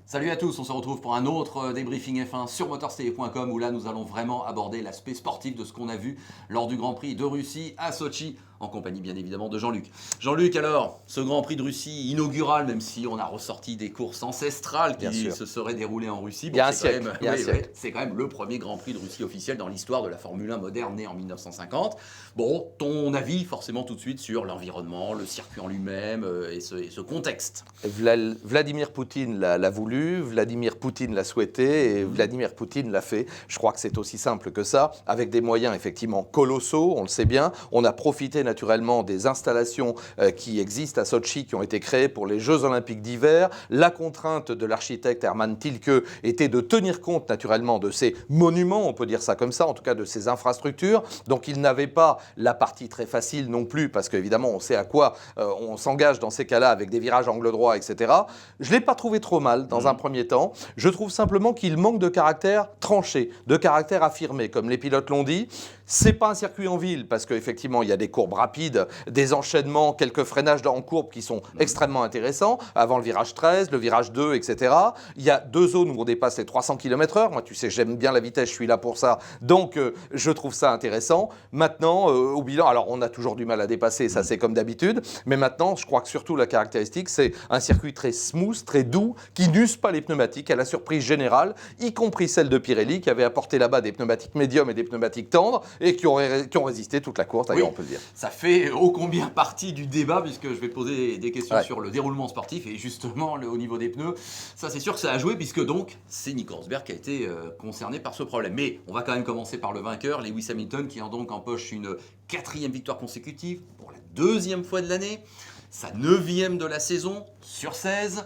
Salut à tous, on se retrouve pour un autre débriefing F1 sur motorstv.com où là nous allons vraiment aborder l'aspect sportif de ce qu'on a vu lors du Grand Prix de Russie à Sochi en compagnie bien évidemment de Jean-Luc. Jean-Luc, alors, ce Grand Prix de Russie inaugural, même si on a ressorti des courses ancestrales qui se seraient déroulées en Russie, bon, c'est quand même le premier Grand Prix de Russie officiel dans l'histoire de la Formule 1 moderne née en 1950. Bon, ton avis forcément tout de suite sur l'environnement, le circuit en lui-même et ce contexte. Vladimir Poutine l'a voulu, Vladimir Poutine l'a souhaité et Vladimir Poutine l'a fait. Je crois que c'est aussi simple que ça, avec des moyens effectivement colossaux, on le sait bien. On a profité naturellement des installations qui existent à Sochi, qui ont été créées pour les Jeux Olympiques d'hiver. La contrainte de l'architecte Hermann Tilke était de tenir compte naturellement de ces monuments, on peut dire ça comme ça, en tout cas de ces infrastructures. Donc il n'avait pas la partie très facile non plus, parce qu'évidemment on sait à quoi on s'engage dans ces cas-là avec des virages angle droit, etc. Je ne l'ai pas trouvé trop mal dans un premier temps. Je trouve simplement qu'il manque de caractère tranché, de caractère affirmé, comme les pilotes l'ont dit. C'est pas un circuit en ville parce qu'effectivement il y a des courbes rapides, des enchaînements, quelques freinages en courbe qui sont extrêmement intéressants, avant le virage 13, le virage 2, etc. Il y a deux zones où on dépasse les 300 km/h. Moi, tu sais, j'aime bien la vitesse, je suis là pour ça. Donc, je trouve ça intéressant. Maintenant, au bilan, alors on a toujours du mal à dépasser, ça c'est comme d'habitude. Mais maintenant, je crois que surtout la caractéristique, c'est un circuit très smooth, très doux, qui n'use pas les pneumatiques à la surprise générale, y compris celle de Pirelli, qui avait apporté là-bas des pneumatiques médiums et des pneumatiques tendres, et qui ont résisté toute la course, d'ailleurs, on peut le dire. Ça fait ô combien partie du débat, puisque je vais poser des questions sur le déroulement sportif et justement au niveau des pneus. Ça, c'est sûr que ça a joué, puisque donc, c'est Nico Rosberg qui a été concerné par ce problème. Mais on va quand même commencer par le vainqueur, Lewis Hamilton, qui a donc empoche une 4e victoire consécutive pour la 2e fois de l'année, sa 9e de la saison sur 16.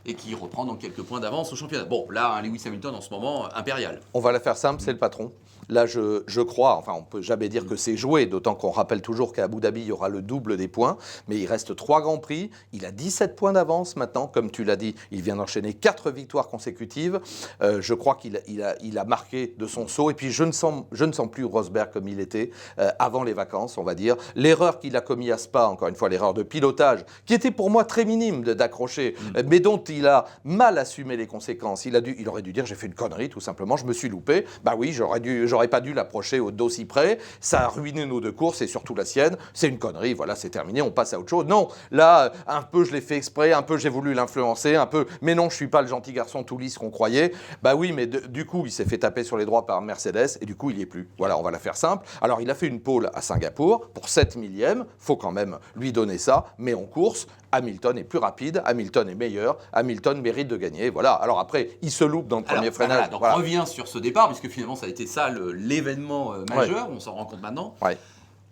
Et qui reprend donc quelques points d'avance au championnat. Bon, là, Lewis Hamilton en ce moment, impérial. On va la faire simple, c'est le patron. Là, je crois, enfin, on ne peut jamais dire que c'est joué, d'autant qu'on rappelle toujours qu'à Abu Dhabi, il y aura le double des points. Mais il reste 3 grands prix. Il a 17 points d'avance maintenant, comme tu l'as dit. Il vient d'enchaîner 4 victoires consécutives. Je crois qu'il a marqué de son saut. Et puis, je ne sens plus Rosberg comme il était avant les vacances, on va dire. L'erreur qu'il a commise à Spa, encore une fois, l'erreur de pilotage, qui était pour moi très minime d'accrocher, mais dont il a mal assumé les conséquences. Il aurait dû dire, j'ai fait une connerie, tout simplement, je me suis loupé. Bah oui, j'aurais pas dû l'approcher au dos si près. Ça a ruiné nos 2 courses et surtout la sienne. C'est une connerie, voilà, c'est terminé, on passe à autre chose. Non, là, un peu je l'ai fait exprès, un peu j'ai voulu l'influencer, un peu, mais non, je suis pas le gentil garçon tout lisse qu'on croyait. Bah oui, mais du coup, il s'est fait taper sur les droits par Mercedes et du coup, il y est plus. Voilà, on va la faire simple. Alors, il a fait une pole à Singapour pour 7 millièmes, faut quand même lui donner ça, mais en course, Hamilton est plus rapide, Hamilton est meilleur, Hamilton mérite de gagner. Voilà. Alors après, il se loupe dans le premier freinage. Donc on revient sur ce départ, puisque finalement ça a été ça l'événement majeur, on s'en rend compte maintenant. Ouais.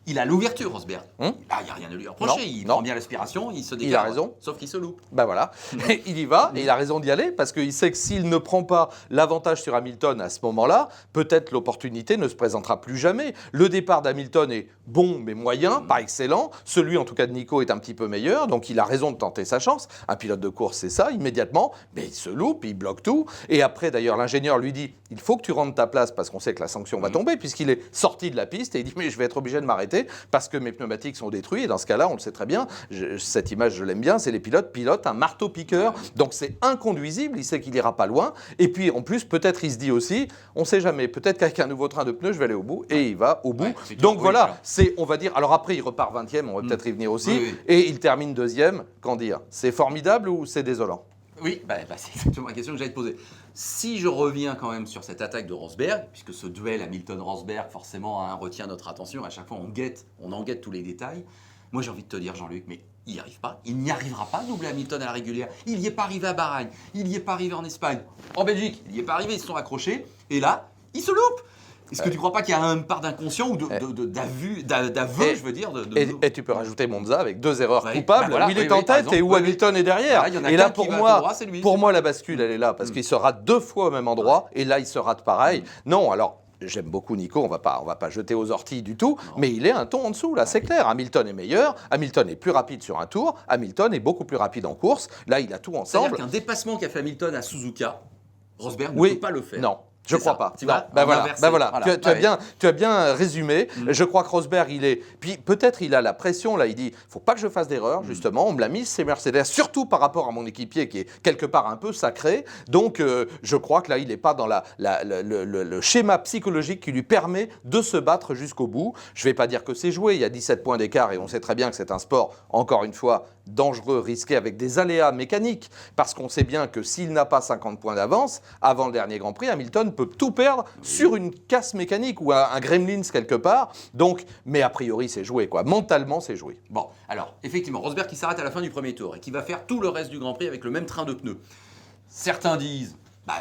Il a l'ouverture, Rosberg. Il n'y a rien à lui reprocher. Il prend bien l'aspiration, il se décale. Il a raison. Sauf qu'il se loupe. Ben voilà. Et il y va, et il a raison d'y aller, parce qu'il sait que s'il ne prend pas l'avantage sur Hamilton à ce moment-là, peut-être l'opportunité ne se présentera plus jamais. Le départ d'Hamilton est bon, mais moyen, pas excellent. Celui, en tout cas, de Nico est un petit peu meilleur, donc il a raison de tenter sa chance. Un pilote de course, c'est ça, immédiatement. Mais il se loupe, il bloque tout. Et après, d'ailleurs, l'ingénieur lui dit, il faut que tu rentres ta place, parce qu'on sait que la sanction va tomber, puisqu'il est sorti de la piste, et il dit, mais je vais être obligé de m'arrêter parce que mes pneumatiques sont détruits. Et dans ce cas-là, on le sait très bien, cette image, je l'aime bien, c'est les pilotent un marteau-piqueur. Donc c'est inconduisible, il sait qu'il ira pas loin. Et puis en plus, peut-être il se dit aussi, on ne sait jamais, peut-être qu'avec un nouveau train de pneus, je vais aller au bout. Et il va au bout. Donc voilà, on va dire, alors après il repart 20e, on va peut-être y venir aussi. Et il termine 2e. Qu'en dire? C'est formidable ou c'est désolant? Oui, c'est exactement la question que j'allais te poser. Si je reviens quand même sur cette attaque de Rosberg, puisque ce duel Hamilton-Rosberg forcément retient notre attention, à chaque fois on en guette tous les détails. Moi j'ai envie de te dire, Jean-Luc, mais il n'y arrive pas, il n'y arrivera pas à doubler Hamilton à la régulière. Il n'y est pas arrivé à Bahreïn, il n'y est pas arrivé en Espagne, en Belgique, il n'y est pas arrivé, ils se sont accrochés, et là, il se loupe. Est-ce que tu ne crois pas qu'il y a une part d'inconscient ou d'aveu, je veux dire et tu peux rajouter Monza avec 2 erreurs coupables, où il est en tête et où Hamilton est derrière. Et là, pour moi, la bascule, elle est là, parce qu'il se rate 2 fois au même endroit, et là, il se rate pareil. Non, alors... J'aime beaucoup Nico, on va pas jeter aux orties du tout, mais il est un ton en dessous, là, c'est clair. Hamilton est meilleur, Hamilton est plus rapide sur un tour, Hamilton est beaucoup plus rapide en course. Là, il a tout ensemble. C'est-à-dire qu'un dépassement qu'a fait Hamilton à Suzuka, Rosberg ne peut pas le faire. Non. Je crois pas. Tu vois, Voilà. Tu as bien résumé. Mm. Je crois que Rosberg, puis peut-être il a la pression là. Il dit, faut pas que je fasse d'erreur. Justement, on me l'a mis, c'est Mercedes, surtout par rapport à mon équipier qui est quelque part un peu sacré. Donc, je crois que là, il n'est pas dans le schéma psychologique qui lui permet de se battre jusqu'au bout. Je vais pas dire que c'est joué. Il y a 17 points d'écart et on sait très bien que c'est un sport, encore une fois, dangereux, risqué, avec des aléas mécaniques. Parce qu'on sait bien que s'il n'a pas 50 points d'avance avant le dernier Grand Prix, Hamilton peut tout perdre sur une casse mécanique ou un gremlins quelque part. Donc, mais a priori, c'est joué, quoi. Mentalement, c'est joué. Bon, alors, effectivement, Rosberg qui s'arrête à la fin du premier tour et qui va faire tout le reste du Grand Prix avec le même train de pneus. Certains disent,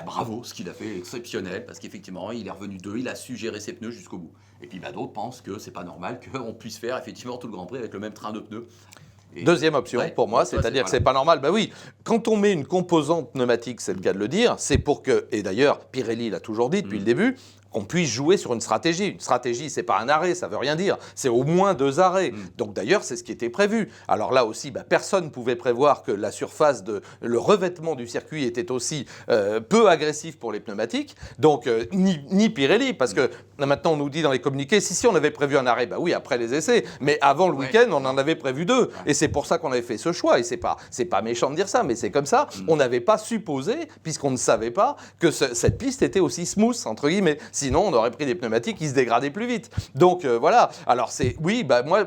bravo, ce qu'il a fait est exceptionnel, parce qu'effectivement, il est revenu d'eux, il a su gérer ses pneus jusqu'au bout. Et puis, d'autres pensent que c'est pas normal qu'on puisse faire effectivement tout le Grand Prix avec le même train de pneus. Deuxième option pour moi, c'est-à-dire que c'est pas normal. Oui, quand on met une composante pneumatique, c'est le cas de le dire, c'est pour que, et d'ailleurs Pirelli l'a toujours dit depuis le début, qu'on puisse jouer sur une stratégie. Une stratégie, c'est pas un arrêt, ça veut rien dire. C'est au moins 2 arrêts. Donc d'ailleurs, c'est ce qui était prévu. Alors là aussi, personne ne pouvait prévoir que la surface le revêtement du circuit était aussi peu agressif pour les pneumatiques. Donc ni Pirelli, parce que maintenant on nous dit dans les communiqués, si on avait prévu un arrêt, oui, après les essais, mais avant le week-end, on en avait prévu 2. Et c'est pour ça qu'on avait fait ce choix. Et c'est pas méchant de dire ça, mais c'est comme ça. On n'avait pas supposé, puisqu'on ne savait pas, que cette piste était aussi smooth, entre guillemets. Sinon, on aurait pris des pneumatiques qui se dégradaient plus vite. Donc voilà. Alors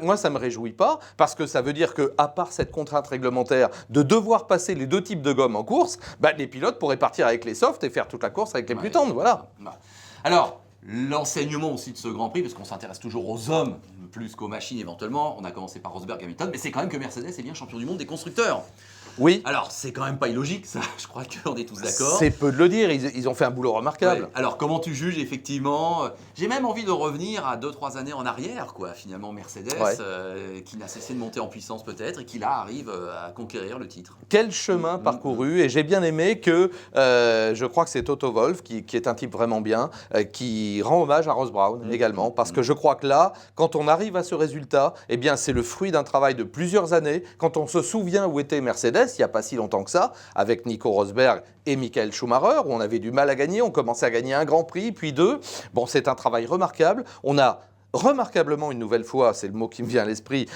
moi ça me réjouit pas, parce que ça veut dire que, à part cette contrainte réglementaire de devoir passer les 2 types de gomme en course, les pilotes pourraient partir avec les softs et faire toute la course avec les plus tendres. Voilà. Alors, l'enseignement aussi de ce Grand Prix, parce qu'on s'intéresse toujours aux hommes plus qu'aux machines éventuellement. On a commencé par Rosberg et Hamilton, mais c'est quand même que Mercedes est bien champion du monde des constructeurs. Oui. Alors, c'est quand même pas illogique, ça, je crois qu'on est tous d'accord. C'est peu de le dire, ils ont fait un boulot remarquable. Ouais. Alors, comment tu juges, effectivement? J'ai même envie de revenir à 2-3 années en arrière, quoi. Finalement, Mercedes, qui n'a cessé de monter en puissance peut-être, et qui là arrive à conquérir le titre. Quel chemin parcouru, et j'ai bien aimé que, je crois que c'est Toto Wolff, qui est un type vraiment bien, qui rend hommage à Ross Brown également, parce que je crois que là, quand on arrive à ce résultat, eh bien, c'est le fruit d'un travail de plusieurs années. Quand on se souvient où était Mercedes, il n'y a pas si longtemps que ça, avec Nico Rosberg et Michael Schumacher, où on avait du mal à gagner, on commençait à gagner un Grand Prix, puis 2. Bon, c'est un travail remarquable. On a remarquablement, une nouvelle fois, c'est le mot qui me vient à l'esprit,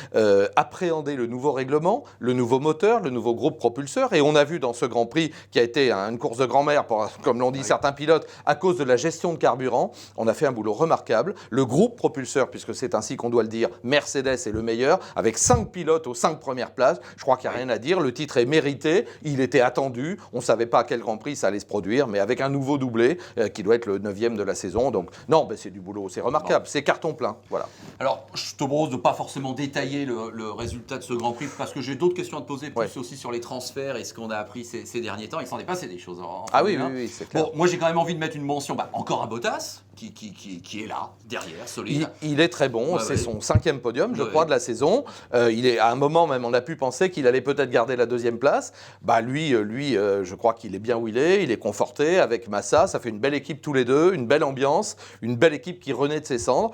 appréhender le nouveau règlement, le nouveau moteur, le nouveau groupe propulseur. Et on a vu dans ce Grand Prix, qui a été une course de grand-mère, comme l'ont dit certains pilotes, à cause de la gestion de carburant, on a fait un boulot remarquable. Le groupe propulseur, puisque c'est ainsi qu'on doit le dire, Mercedes est le meilleur, avec 5 pilotes aux 5 premières places. Je crois qu'il n'y a rien à dire. Le titre est mérité, il était attendu. On ne savait pas à quel Grand Prix ça allait se produire, mais avec un nouveau doublé, qui doit être le 9e de la saison. Donc non, c'est du boulot, c'est remarquable. C'est carton plein. Voilà. Alors, je te propose de ne pas forcément détailler le résultat de ce Grand Prix, parce que j'ai d'autres questions à te poser, plus aussi sur les transferts et ce qu'on a appris ces derniers temps. Il s'en est passé des choses. Oui, c'est clair. Bon, moi, j'ai quand même envie de mettre une mention, encore à Bottas, qui est là, derrière, solide. Il est très bon, c'est son 5e podium, je crois, de la saison. Il est, à un moment même, on a pu penser qu'il allait peut-être garder la 2e place. Lui, je crois qu'il est bien où il est conforté avec Massa, ça fait une belle équipe tous les deux, une belle ambiance, une belle équipe qui renaît de ses cendres.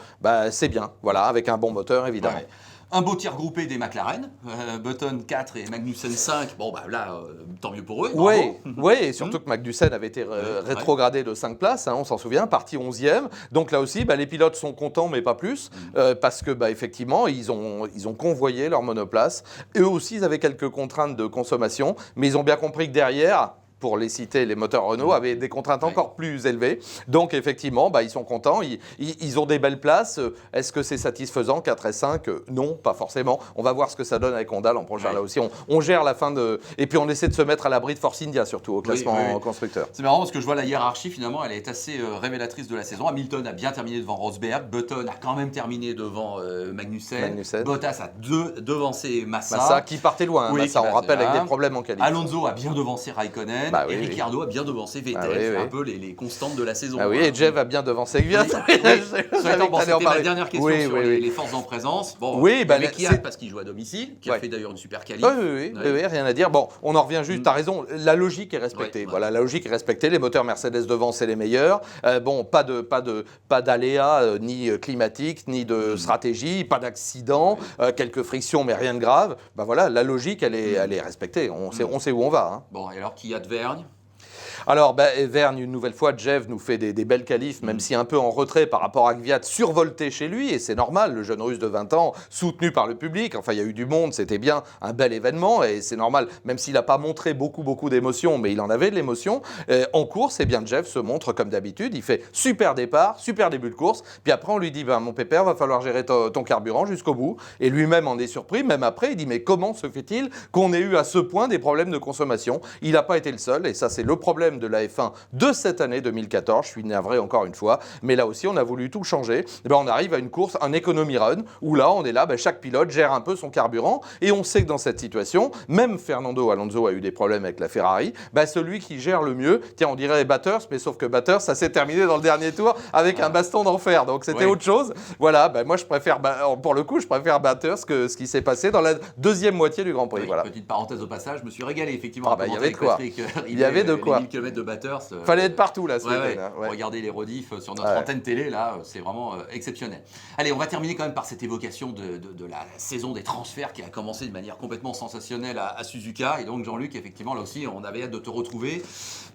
C'est bien, voilà, avec un bon moteur, évidemment. Ouais. Un beau tir groupé des McLaren, Button 4 et Magnussen 5, tant mieux pour eux. Oui, et surtout que Magnussen avait été rétrogradé de 5 places, on s'en souvient, parti 11e. Donc là aussi, les pilotes sont contents, mais pas plus, parce que effectivement, ils ont convoyé leur monoplace. Eux aussi, ils avaient quelques contraintes de consommation, mais ils ont bien compris que derrière, pour les citer, les moteurs Renault avaient des contraintes encore plus élevées. Donc, effectivement, ils sont contents. Ils ont des belles places. Est-ce que c'est satisfaisant, 4 et 5 ? Non, pas forcément. On va voir ce que ça donne avec Honda l'an prochain. Là aussi, on gère la fin de... Et puis, on essaie de se mettre à l'abri de Force India, surtout, au classement constructeur. C'est marrant parce que je vois la hiérarchie, finalement, elle est assez révélatrice de la saison. Hamilton a bien terminé devant Rosberg. Button a quand même terminé devant Magnussen. Bottas a devancé Massa. Qui partait loin, Massa, on rappelle, avec des problèmes en qualité. Alonso a bien devancé Raikkonen. Et Ricciardo a bien devancé Vettel, c'est un peu les constantes de la saison. Et Jeff a bien devancé Gviat. C'était ma dernière question sur les forces en présence. Avec Kiat, parce qu'il joue à domicile, qui a fait d'ailleurs une super qualif. Oui, rien à dire. Bon, on en revient juste, tu as raison, la logique est respectée. Voilà, la logique est respectée, les moteurs Mercedes devant, c'est les meilleurs. Pas d'aléas, ni climatiques, ni de stratégie, pas d'accident, quelques frictions, mais rien de grave. Voilà, la logique, elle est respectée. On sait où on va. Bon, et alors Kiat Vergne? Alors, Vergne, une nouvelle fois, Jeff nous fait des belles qualifs, même si un peu en retrait par rapport à Kvyat, survolté chez lui, et c'est normal, le jeune russe de 20 ans, soutenu par le public, enfin il y a eu du monde, c'était bien un bel événement, et c'est normal, même s'il n'a pas montré beaucoup d'émotions, mais il en avait de l'émotion, en course, eh bien Jeff se montre comme d'habitude, il fait super départ, super début de course, puis après on lui dit, mon pépère, va falloir gérer ton carburant jusqu'au bout, et lui-même en est surpris, même après, il dit, mais comment se fait-il qu'on ait eu à ce point des problèmes de consommation? Il n'a pas été le seul, et ça c'est le problème de la F1 de cette année 2014, je suis navré encore une fois, mais là aussi on a voulu tout changer, et on arrive à une course, un economy run, où là on est là, chaque pilote gère un peu son carburant, et on sait que dans cette situation, même Fernando Alonso a eu des problèmes avec la Ferrari, celui qui gère le mieux, tiens on dirait Bathurst, mais sauf que Bathurst ça s'est terminé dans le dernier tour avec un baston d'enfer, donc c'était autre chose, voilà, moi je préfère, pour le coup je préfère Bathurst que ce qui s'est passé dans la deuxième moitié du Grand Prix. Oui, voilà. Petite parenthèse au passage, je me suis régalé effectivement. Il y avait de quoi. Il y avait de quoi. 1000 km de Bathurst. Fallait être partout là ce week-end. Regardez les rediffs sur notre antenne télé, là, c'est vraiment exceptionnel. Allez, on va terminer quand même par cette évocation de la saison des transferts qui a commencé de manière complètement sensationnelle à Suzuka. Et donc Jean-Luc, effectivement, là aussi, on avait hâte de te retrouver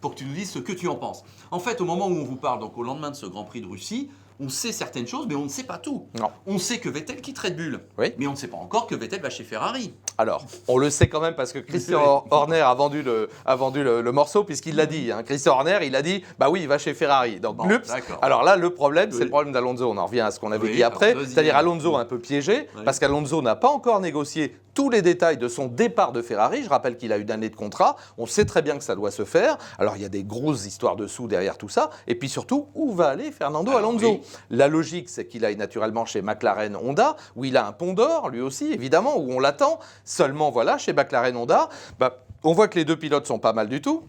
pour que tu nous dises ce que tu en penses. En fait, au moment où on vous parle, donc au lendemain de ce Grand Prix de Russie, on sait certaines choses, mais on ne sait pas tout. Non. On sait que Vettel quitte Red Bull, mais on ne sait pas encore que Vettel va chez Ferrari. Alors, on le sait quand même parce que Christian Horner a vendu le morceau puisqu'il l'a dit. Christian Horner, il a dit, oui, il va chez Ferrari. Donc, alors là, le problème, c'est le problème d'Alonso. On en revient à ce qu'on avait dit après. C'est-à-dire Alonso un peu piégé parce qu'Alonso n'a pas encore négocié tous les détails de son départ de Ferrari. Je rappelle qu'il a une année de contrat. On sait très bien que ça doit se faire. Alors, il y a des grosses histoires de sous derrière tout ça. Et puis surtout, où va aller Fernando Alonso ? La logique, c'est qu'il aille naturellement chez McLaren Honda, où il a un pont d'or, lui aussi, évidemment, où on l'attend. Seulement, voilà, chez McLaren Honda, on voit que les deux pilotes sont pas mal du tout.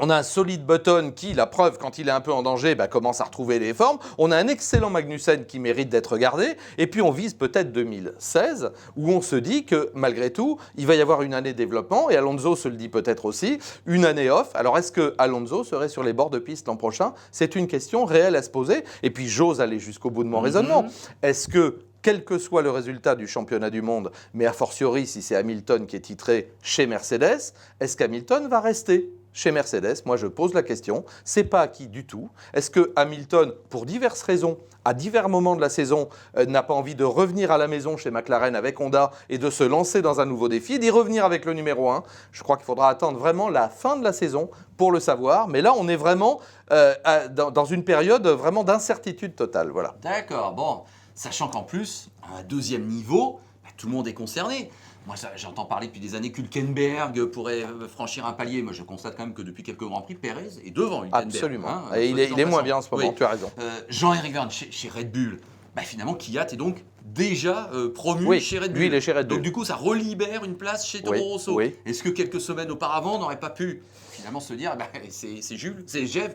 On a un solide Button qui, la preuve, quand il est un peu en danger, commence à retrouver les formes. On a un excellent Magnussen qui mérite d'être gardé. Et puis on vise peut-être 2016, où on se dit que malgré tout, il va y avoir une année de développement. Et Alonso se le dit peut-être aussi, une année off. Alors est-ce que Alonso serait sur les bords de piste l'an prochain ? C'est une question réelle à se poser. Et puis j'ose aller jusqu'au bout de mon raisonnement. Est-ce que quel que soit le résultat du championnat du monde, mais a fortiori si c'est Hamilton qui est titré chez Mercedes, est-ce qu'Hamilton va rester chez Mercedes? Moi, je pose la question. C'est pas acquis du tout. Est-ce que Hamilton, pour diverses raisons, à divers moments de la saison, n'a pas envie de revenir à la maison chez McLaren avec Honda et de se lancer dans un nouveau défi, d'y revenir avec le numéro 1? Je crois qu'il faudra attendre vraiment la fin de la saison pour le savoir. Mais là, on est vraiment dans une période vraiment d'incertitude totale. Voilà. D'accord. Bon, sachant qu'en plus, à un deuxième niveau, tout le monde est concerné. Moi, j'entends parler depuis des années qu'Hülkenberg pourrait franchir un palier. Moi, je constate quand même que depuis quelques Grands Prix, Pérez est devant Hülkenberg. Absolument. Et il est moins bien en ce moment, tu as raison. Jean-Éric Vergne chez Red Bull, finalement, Kvyat est donc déjà promu chez Red Bull. Lui, il est chez Red Bull. Donc du coup, ça relibère une place chez Toro Rosso. Oui. Est-ce que quelques semaines auparavant, on n'aurait pas pu finalement se dire, c'est Jeff,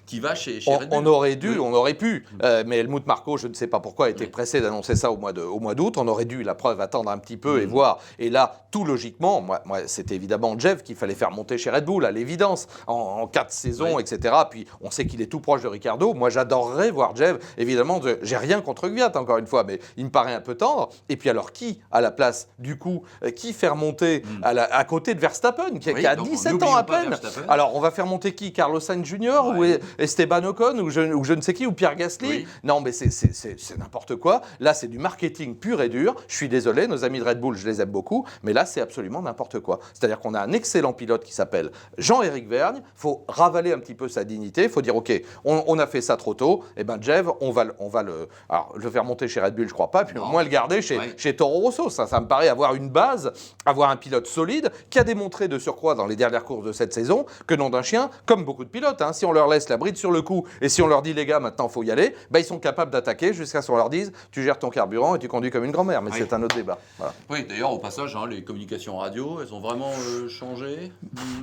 qui va chez Red Bull. On aurait dû, on aurait pu, mais Helmut Marko, je ne sais pas pourquoi, était pressé d'annoncer ça au mois d'août. On aurait dû, la preuve, attendre un petit peu et voir. Et là, tout logiquement, moi c'était évidemment Jeff qu'il fallait faire monter chez Red Bull, à l'évidence, en 4 saisons, etc. Puis on sait qu'il est tout proche de Ricciardo. Moi, j'adorerais voir Jeff, évidemment, j'ai rien contre Kvyat, encore une fois, mais il me paraît un peu tendre. Et puis alors, qui, à la place, du coup, qui faire monter à côté de Verstappen, qui a 17 ans à peine? Alors, on va faire monter qui? Carlos Sainz Jr. ou Esteban Ocon ou je ne sais qui, ou Pierre Gasly? Non, mais c'est n'importe quoi. Là, c'est du marketing pur et dur. Je suis désolé, nos amis de Red Bull, je les aime beaucoup, mais là, c'est absolument n'importe quoi. C'est-à-dire qu'on a un excellent pilote qui s'appelle Jean-Éric Vergne. Il faut ravaler un petit peu sa dignité. Il faut dire, OK, on a fait ça trop tôt. Eh bien, Jeff, on va le faire monter chez Red Bull, je crois pas, puis au moins le garder chez Toro Rosso. Ça me paraît avoir une base, avoir un pilote solide qui a démontré de surcroît dans les dernières courses de cette saison que nom d'un chien, comme beaucoup de pilotes, si on leur laisse la bride sur le cou et si on leur dit les gars maintenant il faut y aller, ils sont capables d'attaquer jusqu'à ce qu'on leur dise tu gères ton carburant et tu conduis comme une grand-mère, mais c'est un autre débat. Voilà. Oui, d'ailleurs au passage, les communications radio, elles ont vraiment changé?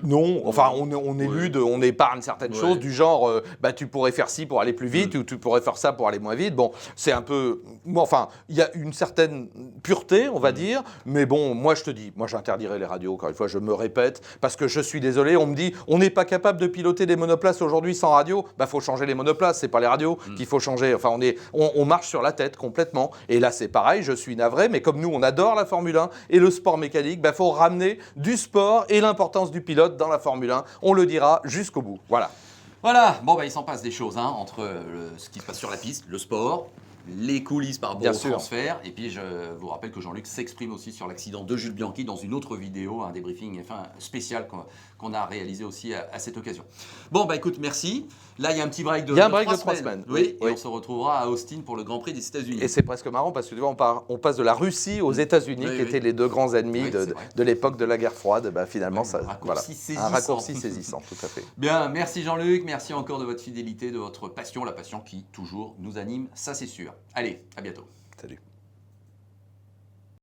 Non, enfin on épargne certaines choses du genre tu pourrais faire ci pour aller plus vite ou tu pourrais faire ça pour aller moins vite. Bon, c'est un peu... Enfin, il y a une certaine pureté, on va dire, mais bon, moi je te dis, moi j'interdirais les radios, encore une fois, je me répète, parce que je suis désolé, on me dit, on n'est pas capable de piloter des monoplaces aujourd'hui sans radio, bah faut changer les monoplaces, c'est pas les radios qu'il faut changer, enfin on marche sur la tête complètement, et là c'est pareil, je suis navré, mais comme nous on adore la Formule 1 et le sport mécanique, bah faut ramener du sport et l'importance du pilote dans la Formule 1, on le dira jusqu'au bout, voilà. Voilà, bon bah il s'en passe des choses entre ce qui se passe sur la piste, le sport, les coulisses par rapport Bien au sûr. transfert, et puis je vous rappelle que Jean-Luc s'exprime aussi sur l'accident de Jules Bianchi dans une autre vidéo, un débriefing spécial qu'on a réalisé aussi à cette occasion. Bon bah écoute, merci. Là il y a un petit break de, Il y a un break de 3 3 semaines. Oui, Oui. et on se retrouvera à Austin pour le Grand Prix des États-Unis. Et c'est presque marrant parce que tu vois, on passe de la Russie aux États-Unis, Oui, qui oui. étaient les deux grands ennemis Oui, c'est vrai. de l'époque de la guerre froide. Bah, finalement, Ouais, ça, un raccourci saisissant, tout à fait. Bien, merci Jean-Luc, merci encore de votre fidélité, de votre passion, la passion qui toujours nous anime, ça c'est sûr. Allez, à bientôt. Salut.